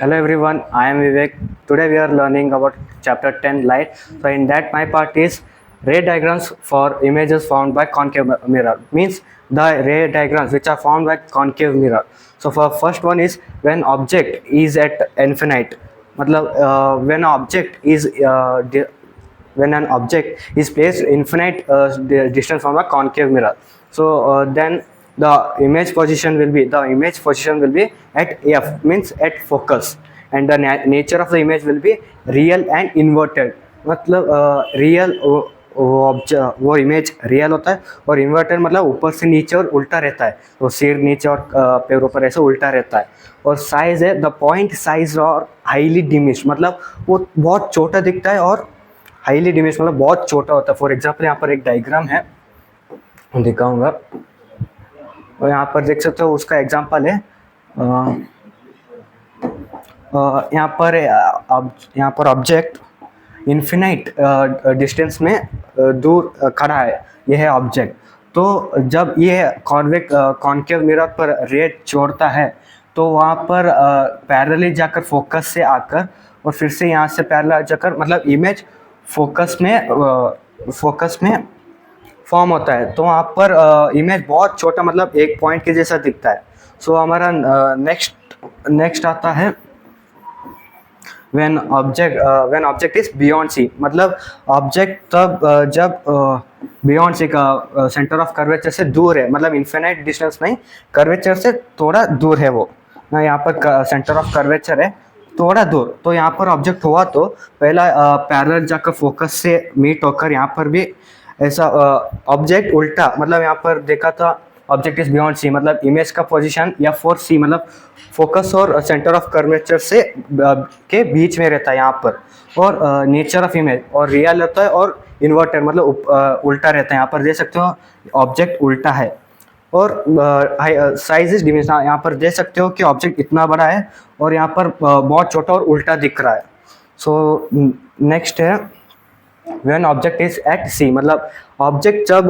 Hello everyone, I am Vivek. Today we are learning about chapter 10 light. So in that my part is ray diagrams for images formed by concave mirror. Means the ray diagrams which are formed by concave mirror. So for first one is when object is at infinite. मतलब when object is when an object is placed infinite distance from a concave mirror, so then the image position will be at f, means at focus, and the nature of the image will be real and inverted. मतलब real वो image real होता है और inverted मतलब ऊपर से नीचे और उल्टा रहता है, तो सिर नीचे और पैर ऊपर ऐसे उल्टा रहता है। और साइज है द पॉइंट साइज और हाईली डिमिश, मतलब वो बहुत छोटा दिखता है और हाईली डिमिश मतलब बहुत छोटा होता है। फॉर एग्जाम्पल यहाँ पर एक डायग्राम है, दिखाऊंगा, और यहाँ पर देख सकते हो उसका एग्जाम्पल है। यहाँ पर ऑब्जेक्ट इन्फिनाइट डिस्टेंस में दूर खड़ा है, यह है ऑब्जेक्ट। तो जब ये कॉन्केव मिरर पर रे छोड़ता है तो वहाँ पर पैरेलली जाकर फोकस से आकर और फिर से यहाँ से पैरेलल जाकर मतलब इमेज फोकस में फॉर्म होता है। तो वहाँ पर इमेज बहुत छोटा मतलब एक पॉइंट के जैसा दिखता है। सो हमारा नेक्स्ट आता है when object is beyond C, मतलब ऑब्जेक्ट तब जब बियॉन्ड सी का सेंटर ऑफ कर्वेचर से दूर है, मतलब इन्फिनाइट डिस्टेंस नहीं, कर्वेचर से थोड़ा दूर है वो ना। यहाँ पर सेंटर ऑफ कर्वेचर है थोड़ा दूर, तो यहाँ पर ऑब्जेक्ट हुआ तो पहला पैरेलल जाकर फोकस से मीट होकर यहाँ पर भी ऐसा ऑब्जेक्ट उल्टा, मतलब यहाँ पर देखा था ऑब्जेक्ट इज बियॉन्ड सी, मतलब इमेज का पोजीशन या फॉर सी मतलब फोकस और सेंटर ऑफ कर्वेचर से के बीच में रहता है यहाँ पर। और नेचर ऑफ इमेज और रियल होता है और इन्वर्टेड मतलब उल्टा रहता है। यहाँ पर देख सकते हो ऑब्जेक्ट उल्टा है और साइज इज डिमिनिश, यहाँ पर देख सकते हो कि ऑब्जेक्ट इतना बड़ा है और यहाँ पर बहुत छोटा और उल्टा दिख रहा है। सो नेक्स्ट है व्हेन ऑब्जेक्ट इज एट सी, मतलब ऑब्जेक्ट जब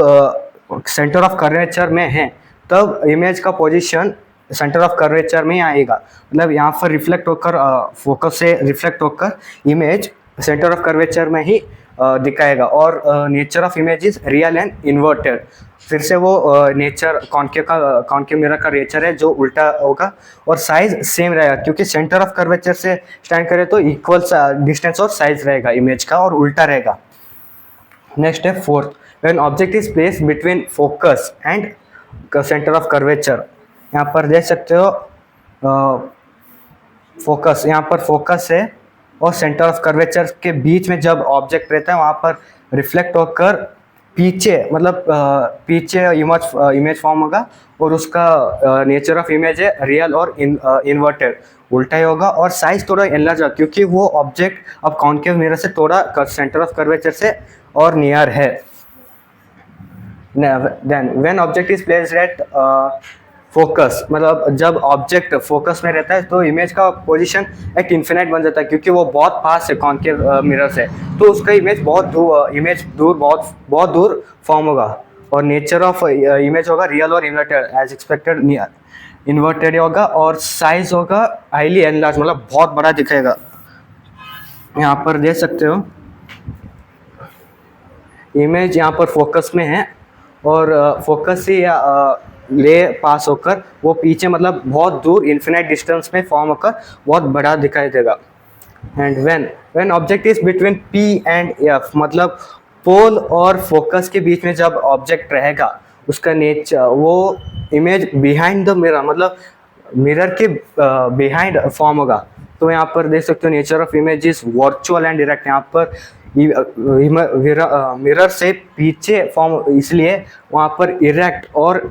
सेंटर ऑफ कर्वेचर में है तब इमेज का पोजीशन सेंटर ऑफ कर्वेचर में आएगा, मतलब यहाँ पर रिफ्लेक्ट होकर फोकस से रिफ्लेक्ट होकर इमेज सेंटर ऑफ कर्वेचर में ही दिखाएगा। और nature of image is real and inverted, फिर से वो नेचर कॉन्केव मिरर का नेचर है जो उल्टा होगा और साइज सेम रहेगा, क्योंकि सेंटर ऑफ कर्वेचर से स्टैंड करें तो इक्वल डिस्टेंस और साइज रहेगा इमेज का और उल्टा रहेगा। नेक्स्ट है fourth, when object is placed between focus and centre of curvature. यहाँ पर देख सकते हो फोकस, यहाँ पर फोकस है और सेंटर ऑफ कर्वेचर के बीच में जब ऑब्जेक्ट रहता है वहाँ पर रिफ्लेक्ट होकर पीछे मतलब पीछे इमेज फॉर्म होगा और उसका नेचर ऑफ इमेज है रियल और इन्वर्टेड, उल्टा ही होगा। और साइज थोड़ा एनलार्ज होगा क्योंकि वो ऑब्जेक्ट अब कॉन्केव मिरर से थोड़ा सेंटर ऑफ कर्वेचर से और नियर है। Then when object is placed at focus, मतलब जब ऑब्जेक्ट फोकस में रहता है तो इमेज का पोजीशन एक इन्फिनाइट बन जाता है, क्योंकि वो बहुत पास है कॉन्केव मिरर से, तो उसका इमेज बहुत दूर फॉर्म होगा। और नेचर ऑफ इमेज होगा रियल और इन्वर्टेड एज एक्सपेक्टेड, इन्वर्टेड होगा। और साइज होगा हाईली एनलार्ज, मतलब बहुत बड़ा दिखेगा। यहाँ पर देख सकते हो इमेज यहाँ पर फोकस में है और फोकस से ले पास होकर वो पीछे मतलब बहुत दूर इन्फिनाइट डिस्टेंस में फॉर्म होकर बहुत बड़ा दिखाई देगा। And when object is between P and F, मतलब पोल और फोकस के बीच में जब ऑब्जेक्ट रहेगा उसका नेचर वो इमेज बिहाइंड द मिरर, मतलब मिरर के बिहाइंड फॉर्म होगा। तो यहाँ पर देख सकते हो nature of image is virtual and direct, यहाँ पर मिरर से पीछे फॉर्म, इसलिए वहाँ पर इरेक्ट और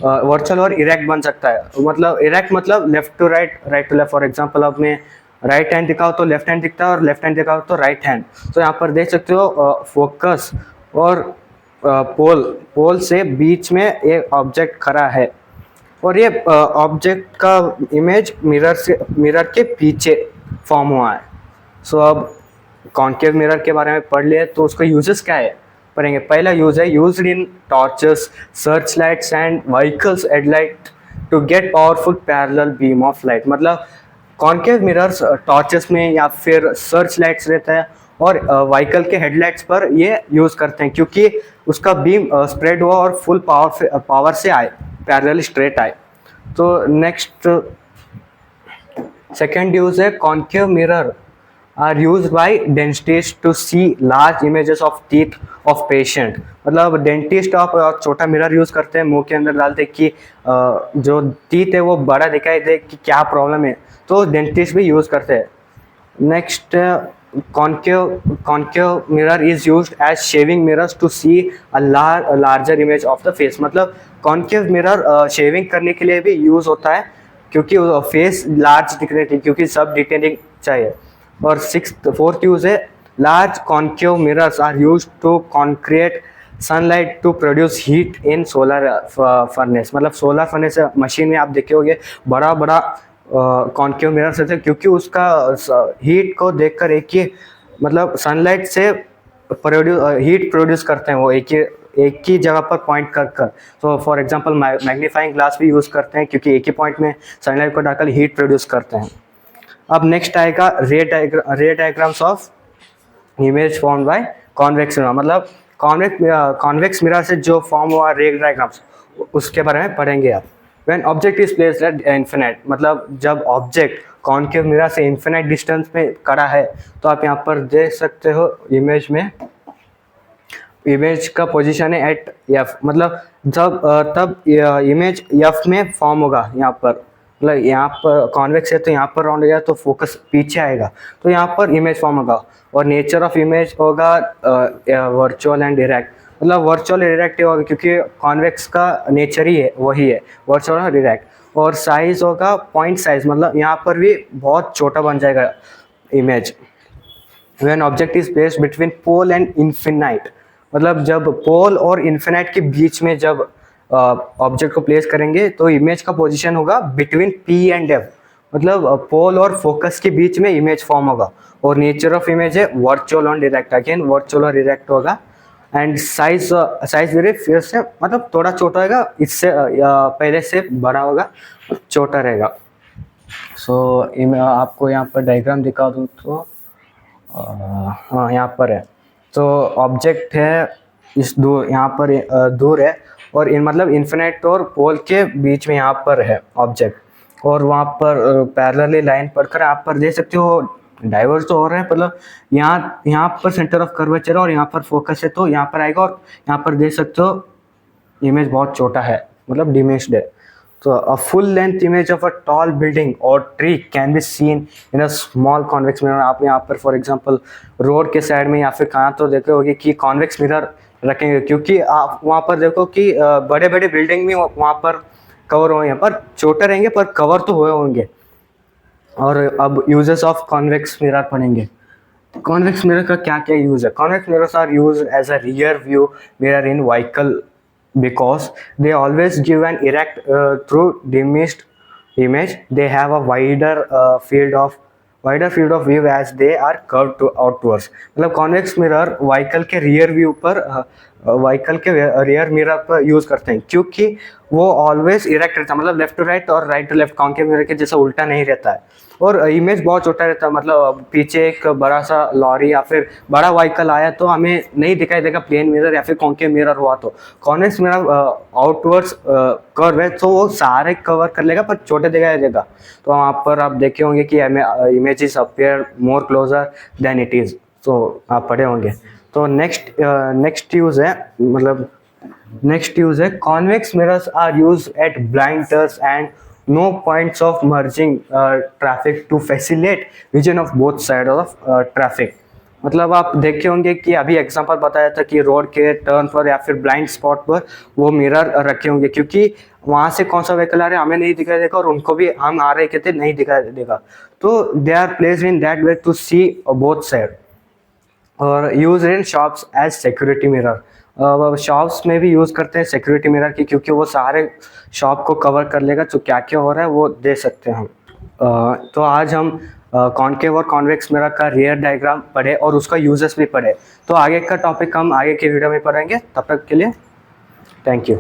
वर्चुअल और इरेक्ट बन सकता है। मतलब इरेक्ट मतलब left to right, right to left. For example अब मैं राइट हैंड दिखाओ तो लेफ्ट हैंड दिखता है और लेफ्ट हैंड दिखाओ तो राइट हैंड। तो यहाँ पर देख सकते हो फोकस और पोल से बीच में एक ऑब्जेक्ट खड़ा है और ये ऑब्जेक्ट का इमेज मिरर के पीछे फॉर्म हुआ है। सो अब कॉन्केव मिरर के बारे में पढ़ लिए तो उसका यूजेस क्या है पढ़ेंगे। पहला यूज है used in torches, search lights and vehicles headlight to get powerful parallel beam of light, मतलब कॉन्केव मिरर्स टॉर्चेस में या फिर सर्च लाइट्स रहता है, और व्हीकल के हेडलाइट्स पर ये यूज़ करते हैं क्योंकि उसका बीम स्प्रेड हुआ और फुल पावर से आए, पैरेलल स्ट्रेट आए। तो नेक्स्ट सेकेंड यूज है concave mirror are use by dentist to see large images of teeth of patient. मतलब डेंटिस्ट आप छोटा मिरर यूज करते हैं, मुंह के अंदर डालते कि जो टीथ है वो बड़ा दिखाई दे कि क्या प्रॉब्लम है, तो डेंटिस्ट भी यूज करते हैं। Next concave mirror is used as shaving mirrors to see a larger image of the face. मतलब कॉन्केव मिरर शेविंग करने के लिए भी यूज होता है क्योंकि फेस लार्ज दिखने के, क्योंकि सब डिटेलिंग चाहिए। और फोर्थ यूज है large concave mirrors are used to concentrate sunlight to produce heat in solar furnace. मतलब सोलर फर्नेस मशीन में आप देखे होंगे बड़ा बड़ा कॉन्केव मिरर्स रहते हैं क्योंकि उसका हीट को देखकर एक ही, मतलब सनलाइट से हीट प्रोड्यूस करते हैं वो एक ही जगह पर पॉइंट कर कर। तो फॉर एग्जांपल मैग्नीफाइंग ग्लास भी यूज़ करते हैं क्योंकि एक ही पॉइंट में सनलाइट को डालकर हीट प्रोड्यूस करते हैं। अब नेक्स्ट आएगा रे diagrams of image form by convex mirror. मतलब कॉन्वेक्स मिरर से जो फॉर्म हुआ रे डायग्राम्स, उसके बारे में पढ़ेंगे आप। When object is placed eight infinite, मतलब जब ऑब्जेक्ट कॉन्केव मिरर से इन्फिनिट डिस्टेंस में खड़ा है, तो आप यहाँ पर देख सकते हो इमेज में, इमेज का पोजीशन है एट एफ। मतलब जब तब इमेज एफ में फॉर्म होगा यहाँ पर। मतलब यहाँ पर कॉन्वेक्स है तो यहाँ पर राउंड हो गया तो फोकस पीछे आएगा, तो यहाँ पर इमेज फॉर्म होगा। और नेचर ऑफ इमेज होगा वर्चुअल एंड डायरेक्ट। मतलब वर्चुअल डायरेक्ट होगा क्योंकि कॉन्वेक्स का नेचर ही है, वही है वर्चुअल और डायरेक्ट। और साइज होगा पॉइंट साइज, मतलब यहाँ पर भी बहुत छोटा बन जाएगा image. When object is placed between pole and infinite, मतलब जब पोल और इन्फिनाइट के बीच में जब ऑब्जेक्ट को प्लेस करेंगे तो इमेज का पोजीशन होगा बिटवीन पी एंड एफ। मतलब पोल और फोकस के बीच में इमेज फॉर्म होगा। और नेचर ऑफ इमेज है वर्चुअल और डायरेक्ट, अगेन वर्चुअल और डायरेक्ट होगा। एंड साइज वेरी फिर से, मतलब थोड़ा छोटा होगा, इससे पहले से बड़ा होगा, छोटा रहेगा। सो आपको यहाँ पर डायग्राम दिखा दूँ तो हाँ यहाँ पर है। तो ऑब्जेक्ट है इस दूर, यहाँ पर दूर है, और मतलब इन्फिनिट और पोल के बीच में यहाँ पर है ऑब्जेक्ट, और वहाँ पर पैरेलली लाइन पढ़कर आप पर देख सकते हो डाइवर्स तो हो रहा है। मतलब यहाँ पर सेंटर ऑफ कर्वेचर और यहाँ पर फोकस है तो यहाँ पर आएगा, और यहाँ पर देख सकते हो इमेज बहुत छोटा है, मतलब डिमिनिश्ड है। तो a full length image of a tall building और tree can be seen in a small convex mirror. आप यहाँ पर फॉर एग्जांपल रोड के साइड में या फिर कहाँ तो देखे होगे कि कॉन्वेक्स मिरर रखेंगे, क्योंकि आप वहाँ पर देखो कि बड़े बड़े बिल्डिंग भी वहाँ पर कवर हुए हैं, पर छोटे रहेंगे पर कवर तो हुए होंगे। और अब यूजेस ऑफ कॉन्वेक्स मिरर पढ़ेंगे। कॉन्वेक्स मिरर का क्या क्या यूज है? Convex mirrors are use as a rear view mirror in vehicle because they always give an erect through diminished image. They have a field of view as they are curved to outwards. मतलब convex mirror vehicle के rear view पर vehicle के rear mirror पर use करते हैं क्योंकि वो always erect रहता है, मतलब लेफ्ट टू राइट और right to left, concave mirror के जैसा उल्टा नहीं रहता है। और इमेज बहुत छोटा रहता है, मतलब पीछे एक बड़ा सा लॉरी या फिर बड़ा व्हीकल आया तो हमें नहीं दिखाई देगा प्लेन मिरर या फिर कॉन्केव मिरर हुआ तो। कॉन्वेक्स मिरर आउटवर्ड्स कर्व है तो वो सारे कवर कर लेगा पर छोटे दिखाई देगा। तो वहाँ पर आप देखे होंगे कि images appear more closer than it is, तो आप पढ़े होंगे। तो नेक्स्ट यूज है, मतलब नेक्स्ट यूज है convex mirrors are use at blinders and no points of merging traffic to facilitate vision of both sides of traffic। मतलब आप देखे होंगे कि अभी एग्जांपल बताया था कि रोड के टर्न पर या फिर ब्लाइंड स्पॉट पर वो मिरर रखे होंगे क्योंकि वहाँ से कौन सा व्हीकल आ रहा है हमें नहीं दिखाई देगा और उनको भी हम आ रहे कहते नहीं दिखाई देगा, तो they are placed in that way to see both side. और use in shops as security mirror, shops में भी यूज़ करते हैं सिक्योरिटी मिरर की क्योंकि वो सारे शॉप को कवर कर लेगा, तो क्या क्या हो रहा है वो दे सकते हैं हम। तो आज हम कॉन्केव और कॉन्वेक्स मिरर का रियर डायग्राम पढ़े और उसका यूजेस भी पढ़े। तो आगे का टॉपिक हम आगे के वीडियो में पढ़ेंगे, तब तक के लिए थैंक यू।